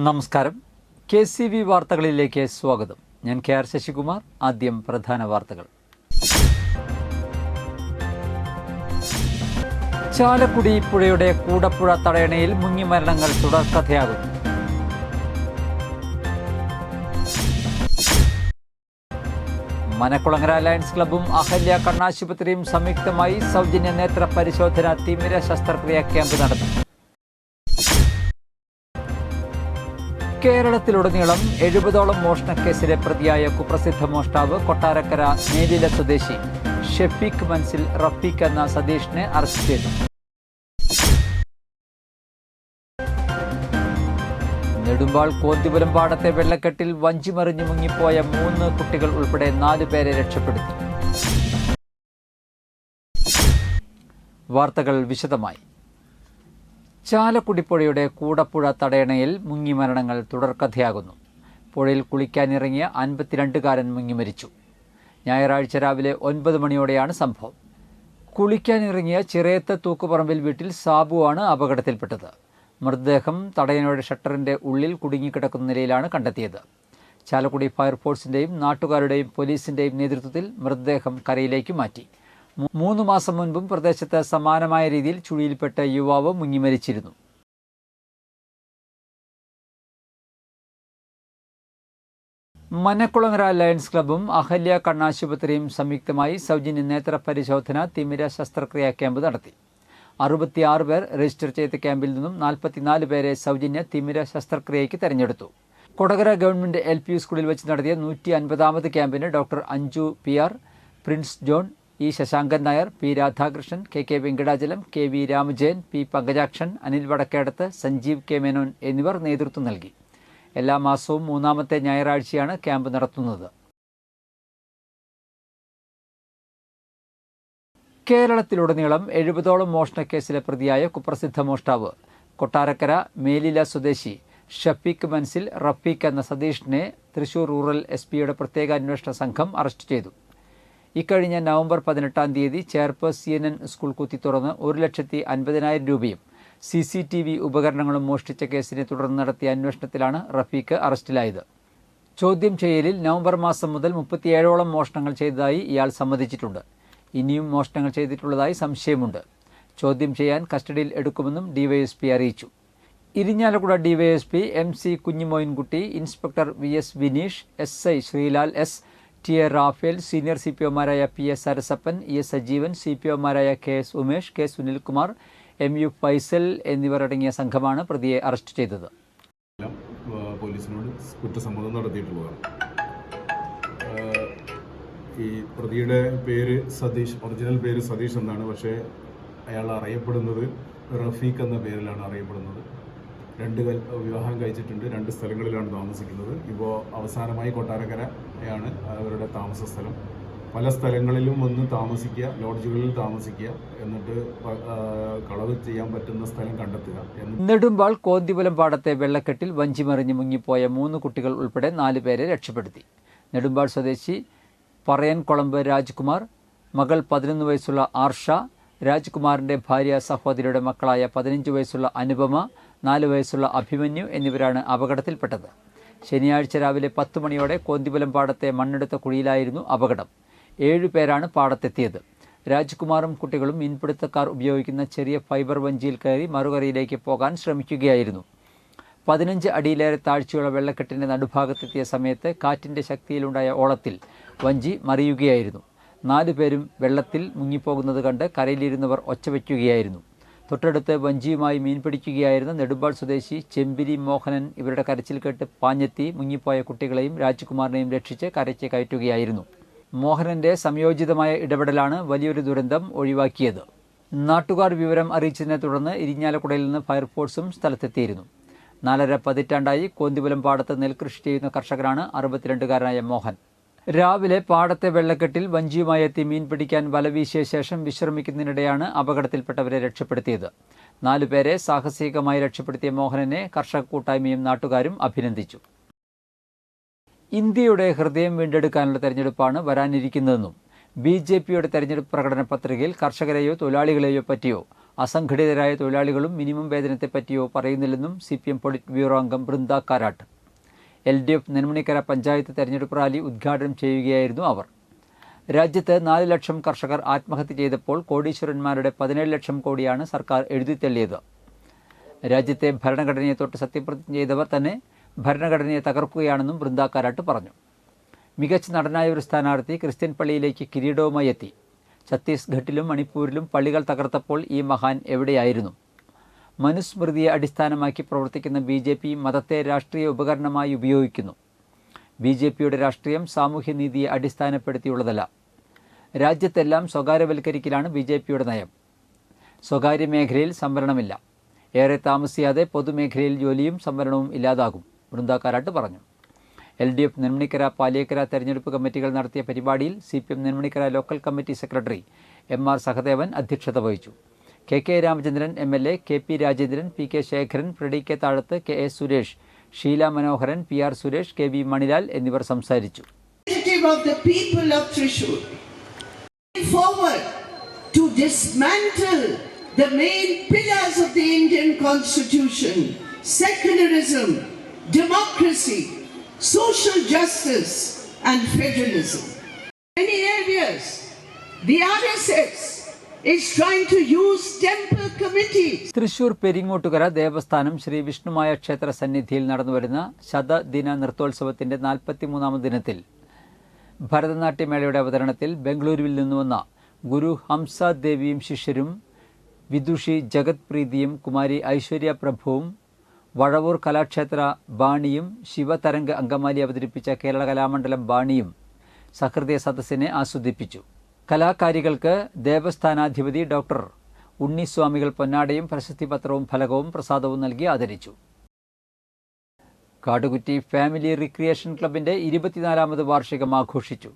നമസ്കാരം. KCV വാർത്തകളിലേക്ക് സ്വാഗതം. ഞാൻ KR ശശികുമാർ. ആദ്യം പ്രധാന വാർത്തകൾ. ചാലക്കുടി പുഴയുടെ കൂടപ്പുഴ തടയണയിൽ മുങ്ങിമരണങ്ങൾ തുടർക്കഥയാകുന്നു. മനക്കുളങ്ങര ലയൺസ് ക്ലബ്ബും അഹല്യ കണ്ണാശുപത്രിയും സംയുക്തമായി സൗജന്യ നേത്ര പരിശോധന തിമിര ശസ്ത്രക്രിയ ക്യാമ്പ് നടത്തി. കേരളത്തിലുടനീളം 70ഓളം മോഷണക്കേസിലെ പ്രതിയായ കുപ്രസിദ്ധ മോഷ്ടാവ് കൊട്ടാരക്കര മേലില സ്വദേശി ഷെഫീഖ് മൻസിൽ റഫീഖ് എന്ന സതീഷിനെ അറസ്റ്റ് ചെയ്തു. നെടുമ്പാൾ കോന്തിപുരം പാടത്തെ വെള്ളക്കെട്ടിൽ വഞ്ചിമറിഞ്ഞു മുങ്ങിപ്പോയ 3 കുട്ടികൾ ഉൾപ്പെടെ 4 പേരെ രക്ഷപ്പെടുത്തി. വാർത്തകൾ വിശദമായി. ചാലക്കുടി പുഴയുടെ കൂടപ്പുഴ തടയണയിൽ മുങ്ങിമരണങ്ങൾ തുടർക്കഥയാകുന്നു. പുഴയിൽ കുളിക്കാനിറങ്ങിയ 52കാരൻ മുങ്ങിമരിച്ചു. ഞായറാഴ്ച രാവിലെ 9 മണിയോടെയാണ് സംഭവം. കുളിക്കാനിറങ്ങിയ ചിറയത്ത് തൂക്കുപറമ്പിൽ വീട്ടിൽ സാബുവാണ് അപകടത്തിൽപ്പെട്ടത്. മൃതദേഹം തടയണയുടെ ഷട്ടറിന്റെ ഉള്ളിൽ കുടുങ്ങിക്കിടക്കുന്ന നിലയിലാണ് കണ്ടെത്തിയത്. ചാലക്കുടി ഫയർഫോഴ്സിന്റെയും നാട്ടുകാരുടെയും പോലീസിന്റെയും നേതൃത്വത്തിൽ മൃതദേഹം കരയിലേക്ക് മാറ്റി. 3 മാസം മുൻപും പ്രദേശത്ത് സമാനമായ രീതിയിൽ ചുഴിയിൽപ്പെട്ട യുവാവ് മുങ്ങിമരിച്ചിരുന്നു. മനക്കുളങ്ങര ലയൺസ് ക്ലബ്ബും അഹല്യ കണ്ണാശുപത്രിയും സംയുക്തമായി സൗജന്യ നേത്ര പരിശോധന തിമിര ശസ്ത്രക്രിയ ക്യാമ്പ് നടത്തി. 66 പേർ രജിസ്റ്റർ ചെയ്ത ക്യാമ്പിൽ നിന്നും 44 പേരെ സൗജന്യ തിമിര ശസ്ത്രക്രിയയ്ക്ക് തെരഞ്ഞെടുത്തു. കൊടകര ഗവൺമെന്റ് LP സ്കൂളിൽ വെച്ച് നടത്തിയ 150ാമത് ക്യാമ്പിന് doctor Anju PR, Prince John, E Sasankan Nair, P Radhakrishnan, KK Venkatachalam, KV Ramajayan, P Pankajakshan, Anil Vadakkedath, Sanjeev K Menon എന്നിവർ നേതൃത്വം നൽകി. എല്ലാ മാസവും 3ാമത്തെ ഞായറാഴ്ചയാണ് ക്യാമ്പ് നടത്തുന്നത്. കേരളത്തിലുടനീളം 70ഓളം മോഷണക്കേസിലെ പ്രതിയായ കുപ്രസിദ്ധ മോഷ്ടാവ് കൊട്ടാരക്കര മേലില സ്വദേശി ഷഫീഖ് മൻസിൽ റഫീഖ് എന്ന സതീഷിനെ തൃശൂർ റൂറൽ SP-യുടെ പ്രത്യേക അന്വേഷണ സംഘം അറസ്റ്റ് ചെയ്തു. ഇക്കഴിഞ്ഞ നവംബർ 18-ാം തീയതി ചേർപ്പ് CNN സ്കൂൾ കുത്തിത്തുറന്ന് 1,50,000 രൂപയും CCTV ഉപകരണങ്ങളും മോഷ്ടിച്ച കേസിനെ തുടർന്ന് നടത്തിയ അന്വേഷണത്തിലാണ് റഫീഖ് അറസ്റ്റിലായത്. ചോദ്യം ചെയ്യലിൽ നവംബർ മാസം മുതൽ 37ഓളം മോഷണങ്ങൾ ചെയ്തതായി ഇയാൾ സമ്മതിച്ചിട്ടുണ്ട്. ഇനിയും മോഷണങ്ങൾ ചെയ്തിട്ടുള്ളതായി സംശയമുണ്ട്. ചോദ്യം ചെയ്യാൻ കസ്റ്റഡിയിൽ എടുക്കുമെന്നും DYSP അറിയിച്ചു. Irinjalakuda DYSP MC Kunhimoinkutty, inspector VS Vineesh, SI Sreelal S, TA Raphael, senior CPOമാരായ PS സരസപ്പൻ, ES സജീവൻ, CPOമാരായ KS Umesh, K Sunilkumar, MU Faisal എന്നിവർ അടങ്ങിയ സംഘമാണ് പ്രതിയെ അറസ്റ്റ് ചെയ്തത്. പോലീസിനോട് കുറ്റസമ്മതം നടത്തിയിട്ടുള്ളതാണ്. ഈ പ്രതിയുടെ പേര് സതീഷ്, ഒറിജിനൽ പേര് സതീഷ് എന്നാണ്. പക്ഷേ അയാൾ അറിയപ്പെടുന്നത് റഫീഖ് എന്ന പേരിലാണ് അറിയപ്പെടുന്നത്. 2 വിവാഹം കഴിച്ചിട്ടുണ്ട്, 2 സ്ഥലങ്ങളിലാണ് താമസിക്കുന്നത്. ഇപ്പോൾ അവസാനമായി കൊട്ടാരക്കരയാണ് അവരുടെ താമസ സ്ഥലം. പല സ്ഥലങ്ങളിലും വന്ന് താമസിക്കുക, ലോഡ്ജുകളിൽ താമസിക്കുക, എന്നിട്ട് കളവ് ചെയ്യാൻ പറ്റുന്ന സ്ഥലം കണ്ടെത്തുക. നെടുമ്പാൾ കോന്തിപുരം പാടത്തെ വെള്ളക്കെട്ടിൽ വഞ്ചിമറിഞ്ഞ് മുങ്ങിപ്പോയ 3 കുട്ടികൾ ഉൾപ്പെടെ 4 പേരെ രക്ഷപ്പെടുത്തി. നെടുമ്പാൾ സ്വദേശി പറയൻകൊളമ്പ് രാജ്കുമാർ, മകൾ 11 വയസ്സുള്ള ആർഷ, രാജ്കുമാറിന്റെ ഭാര്യ സഹോദരിയുടെ മക്കളായ 15 വയസ്സുള്ള അനുപമ, 4 വയസ്സുള്ള അഭിമന്യു എന്നിവരാണ് അപകടത്തിൽപ്പെട്ടത്. ശനിയാഴ്ച രാവിലെ 10 മണിയോടെ കോന്തിപുരം പാടത്തെ മണ്ണെടുത്ത കുഴിയിലായിരുന്നു അപകടം. 7 പേരാണ് പാടത്തെത്തിയത്. രാജ്കുമാറും കുട്ടികളും മീൻപിടുത്തക്കാർ ഉപയോഗിക്കുന്ന ചെറിയ ഫൈബർ വഞ്ചിയിൽ കയറി മറുകരയിലേക്ക് പോകാൻ ശ്രമിക്കുകയായിരുന്നു. 15 അടിയിലേറെ താഴ്ചയുള്ള വെള്ളക്കെട്ടിന്റെ നടുഭാഗത്തെത്തിയ സമയത്ത് കാറ്റിന്റെ ശക്തിയിലുണ്ടായ ഓളത്തിൽ വഞ്ചി മറിയുകയായിരുന്നു. 4 പേരും വെള്ളത്തിൽ മുങ്ങിപ്പോകുന്നത് കണ്ട് കരയിലിരുന്നവർ ഒച്ചവയ്ക്കുകയായിരുന്നു. തൊട്ടടുത്ത് വഞ്ചിയുമായി മീൻ പിടിക്കുകയായിരുന്ന നെടുമ്പാൾ സ്വദേശി ചെമ്പിരി മോഹനൻ ഇവരുടെ കരച്ചിൽ കേട്ട് പാഞ്ഞെത്തി മുങ്ങിപ്പോയ കുട്ടികളെയും രാജ്കുമാറിനെയും രക്ഷിച്ച് കരയ്ക്ക് കയറ്റുകയായിരുന്നു. മോഹനന്റെ സംയോജിതമായ ഇടപെടലാണ് വലിയൊരു ദുരന്തം ഒഴിവാക്കിയത്. നാട്ടുകാർ വിവരം അറിയിച്ചതിനെ തുടർന്ന് ഇരിഞ്ഞാലക്കുടയിൽ നിന്ന് ഫയർഫോഴ്സും സ്ഥലത്തെത്തിയിരുന്നു. 4.5 പതിറ്റാണ്ടായി കോന്തിപുരം പാടത്ത് നെൽകൃഷി ചെയ്യുന്ന കർഷകനാണ് 62കാരനായ മോഹൻ. രാവിലെ പാടത്തെ വെള്ളക്കെട്ടിൽ വഞ്ചിയുമായി എത്തി മീൻ പിടിക്കാൻ വലവീശിയ ശേഷം വിശ്രമിക്കുന്നതിനിടെയാണ് അപകടത്തിൽപ്പെട്ടവരെ രക്ഷപ്പെടുത്തിയത്. 4 പേരെ സാഹസികമായി രക്ഷപ്പെടുത്തിയ മോഹനനെ കർഷക കൂട്ടായ്മയും നാട്ടുകാരും അഭിനന്ദിച്ചു. ഇന്ത്യയുടെ ഹൃദയം വീണ്ടെടുക്കാനുള്ള തെരഞ്ഞെടുപ്പാണ് വരാനിരിക്കുന്നതെന്നും BJPയുടെ തെരഞ്ഞെടുപ്പ് പ്രകടന പത്രികയിൽ കർഷകരെയോ തൊഴിലാളികളെയോ പറ്റിയോ അസംഘടിതരായ തൊഴിലാളികളും മിനിമം വേതനത്തെപ്പറ്റിയോ പറയുന്നില്ലെന്നും CPM പൊളിറ്റ് ബ്യൂറോ അംഗം ബൃന്ദ കാരാട്ട്. LDF നെന്മണിക്കര പഞ്ചായത്ത് തെരഞ്ഞെടുപ്പ് റാലി ഉദ്ഘാടനം ചെയ്യുകയായിരുന്നു അവർ. രാജ്യത്ത് 4 ലക്ഷം കർഷകർ ആത്മഹത്യ ചെയ്തപ്പോൾ കോടീശ്വരന്മാരുടെ 17 ലക്ഷം കോടിയാണ് സർക്കാർ എഴുതിത്തള്ളിയത്. രാജ്യത്തെ ഭരണഘടനയെ തൊട്ട് സത്യപ്രതിജ്ഞ ചെയ്തവർ തന്നെ ഭരണഘടനയെ തകർക്കുകയാണെന്നും ബൃന്ദ കാരാട്ട് പറഞ്ഞു. മികച്ച നടനായ ഒരു സ്ഥാനാർത്ഥി ക്രിസ്ത്യൻ പള്ളിയിലേക്ക് കിരീടവുമായി എത്തി. ഛത്തീസ്ഗഡിലും മണിപ്പൂരിലും പള്ളികൾ തകർത്തപ്പോൾ ഈ മഹാൻ എവിടെയായിരുന്നു? മനുസ്മൃതിയെ അടിസ്ഥാനമാക്കി പ്രവർത്തിക്കുന്ന BJP മതത്തെ രാഷ്ട്രീയ ഉപകരണമായി ഉപയോഗിക്കുന്നു. BJPയുടെ രാഷ്ട്രീയം സാമൂഹ്യനീതിയെ അടിസ്ഥാനപ്പെടുത്തിയുള്ളതല്ല. രാജ്യത്തെല്ലാം സ്വകാര്യവൽക്കരിക്കലാണ് BJPയുടെ നയം. സ്വകാര്യ മേഖലയിൽ സംവരണമില്ല. ഏറെ താമസിയാതെ പൊതുമേഖലയിൽ ജോലിയും സംവരണവും ഇല്ലാതാകും, ബൃന്ദ കാരാട്ട് പറഞ്ഞു. LDF നെന്മണിക്കര പാലിയേക്കര തെരഞ്ഞെടുപ്പ് കമ്മിറ്റികൾ നടത്തിയ പരിപാടിയിൽ CPM Nenmanikkara local committee secretary MR Sahadevan അധ്യക്ഷത വഹിച്ചു. KK Ramachandran MLA, KP Rajendran, PK Sekharan, Freddy K Thazhath, KA Suresh, Sheela Manoharan, PR Suresh, KB Manilal എന്നിവർ സംസാരിച്ചു. To dismantle the main pillars of the Indian Constitution, secularism, democracy, social justice and federalism. In many areas, the RSS is trying to use temple committees. Thrissur Peringottukara ദേവസ്ഥാനം Shri Vishnumaya ക്ഷേത്ര സന്നിധിയിൽ നടന്നുവരുന്ന ശതദിന നൃത്തോത്സവത്തിന്റെ 43ാം ദിനത്തിൽ ഭരതനാട്യമേളയുടെ അവതരണത്തിൽ ബംഗളൂരുവിൽ നിന്ന് വന്ന ഗുരു ഹംസ ദേവിയും ശിഷ്യരും വിദുഷി ജഗത് പ്രീതിയും കുമാരി ഐശ്വര്യ പ്രഭുവും വഴവൂർ കലാക്ഷേത്ര ബാണിയും ശിവതരംഗ അങ്കമാലി അവതരിപ്പിച്ച കേരള കലാമണ്ഡലം ബാണിയും സഹൃദയ സദസ്സിനെ ആസ്വദിപ്പിച്ചു. കലാകാരികൾക്ക് ദേവസ്ഥാനാധിപതി ഡോക്ടർ ഉണ്ണിസ്വാമികൾ പൊന്നാടയും പ്രശസ്തിപത്രവും ഫലകവും പ്രസാദവും നൽകി ആദരിച്ചു. കാടുകുറ്റി ഫാമിലി റിക്രിയേഷൻ ക്ലബിന്റെ 24ാമത് വാർഷികം ആഘോഷിച്ചു.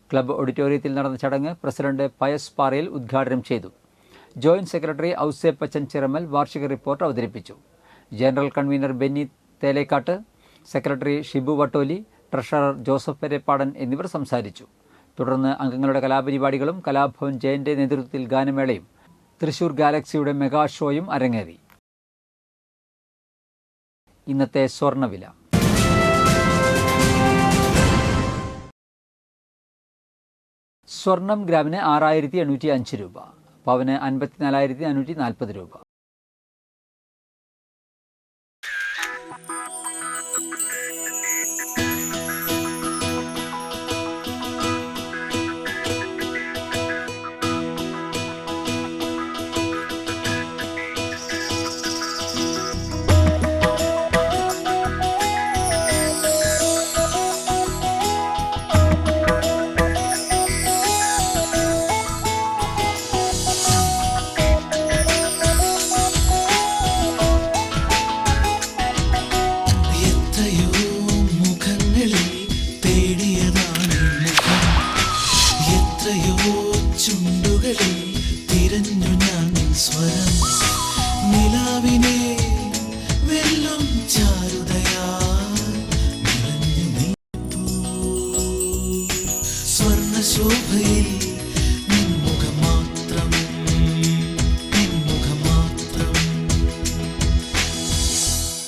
ക്ലബ്ബ് ഓഡിറ്റോറിയത്തിൽ നടന്ന ചടങ്ങ് പ്രസിഡന്റ് പയസ് പാറയിൽ ഉദ്ഘാടനം ചെയ്തു. ജോയിന്റ് സെക്രട്ടറി ഔസേപ്പച്ചൻ ചിറമൽ വാർഷിക റിപ്പോർട്ട് അവതരിപ്പിച്ചു. General convener Benny Thelakkat, secretary Shibu Vattoli, treasurer Joseph Perepadan എന്നിവർ സംസാരിച്ചു. തുടർന്ന് അംഗങ്ങളുടെ കലാപരിപാടികളും കലാഭവൻ ജയന്റെ നേതൃത്വത്തിൽ ഗാനമേളയും തൃശൂർ ഗാലക്സിയുടെ മെഗാ ഷോയും അരങ്ങേറി. ഇന്നത്തെ സ്വർണ്ണവില. സ്വർണം ഗ്രാമിന് 6805 രൂപ, പവന് 54,540 രൂപ.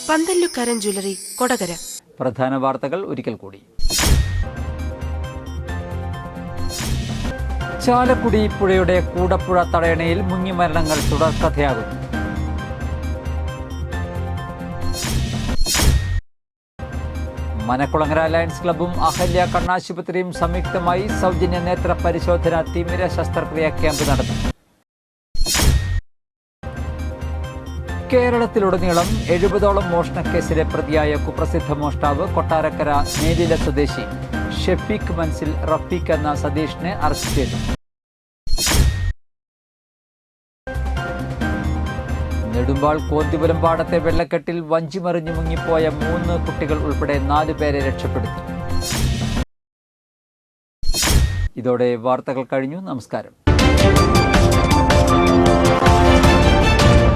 പന്തല്ലുക്കാരൻ ജ്വല്ലറി, കൊടകര. പ്രധാന വാർത്തകൾ ഒരിക്കൽ കൂടി. ചാലക്കുടി പുഴയുടെ കൂടപ്പുഴ തടയണയിൽ മുങ്ങിമരണങ്ങൾ തുടർക്കഥയാകുന്നു. മനക്കുളങ്ങര ലയൺസ് ക്ലബ്ബും അഹല്യ കണ്ണാശുപത്രിയും സംയുക്തമായി സൗജന്യ നേത്ര പരിശോധന തിമിര ശസ്ത്രക്രിയ ക്യാമ്പ് നടത്തി. കേരളത്തിലുടനീളം 70ഓളം മോഷണക്കേസിലെ പ്രതിയായ കുപ്രസിദ്ധ മോഷ്ടാവ് കൊട്ടാരക്കര മേലില സ്വദേശി ഷെഫീഖ് മൻസിൽ റഫീഖ് എന്ന സതീഷിനെ അറസ്റ്റ് ചെയ്തു. നെടുമ്പാൾ കോന്തിപുരം പാടത്തെ വെള്ളക്കെട്ടിൽ വഞ്ചിമറിഞ്ഞു മുങ്ങിപ്പോയ 3 കുട്ടികൾ ഉൾപ്പെടെ 4 പേരെ രക്ഷപ്പെടുത്തി. ഇതോടെ വാർത്തകൾ കഴിഞ്ഞു. നമസ്കാരം.